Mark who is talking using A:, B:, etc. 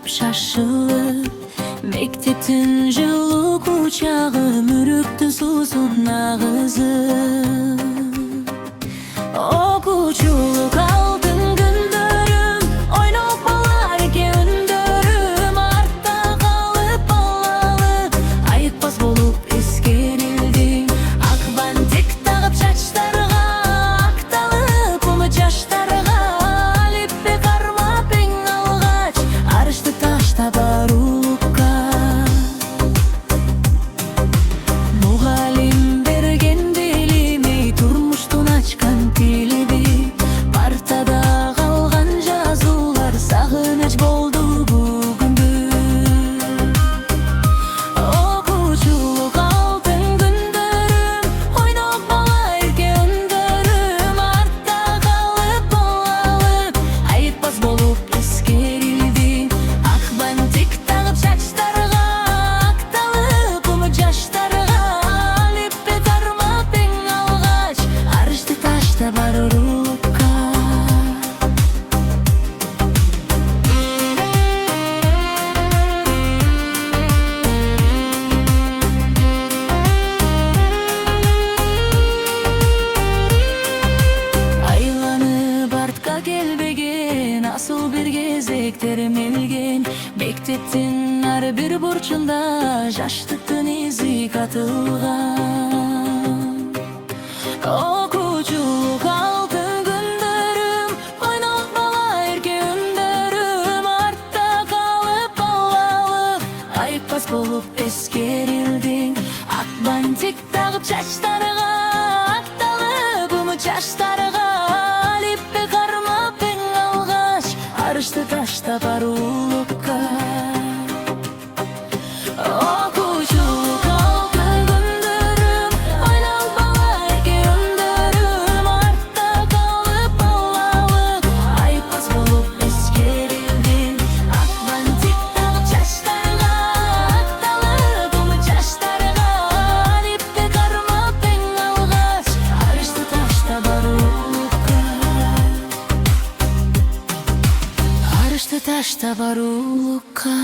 A: taşlap şaşılıp Mekteptin жылуу кучагы мүрүктү суусун агызып Окуучулук алтын күндөрүм ойноп бала эрке өндөрүм артта калып балалып айыкпас болуп эскерилдиң ак бантик тагып чачтарга акталып умут жаштарга алиппе кармап эң алгач арышты таштап барулукка мугалим берген билимей турмуштун ачкан килиди партада калган жазуулар сагыныч болду бүгүнгү окуучулук алтын күндөрүм ойноп бала эрке өндөрүм артта калып балалып айыкпас болуп эскерилдиң ак бантик тагып чачтарга акталып умут жаштарга алиппе кармап эң алгач арышты таштап барулукка айланып артка келбеген асыл бир кезек термелген мектептин ар бир бурчунда жаштыктын изи катылган окуучулук алтын күндөрүм ойноп бала эрке өндөрүм артта калып балалып айыкпас болуп эскерилдиң ак бантик тагып чачтарга акталып умут жаштарга алиппе кармап эң алгач арышты таштап барулукка окуучулук алтын күндөрүм ойноп бала эрке өндөрүм артта калып балалып айыкпас болуп эскерилдиң ак бантик тагып чачтарга акталып умут жаштарга алиппе кармап эң алгач арышты таштап барулукка арышты таштап барулукка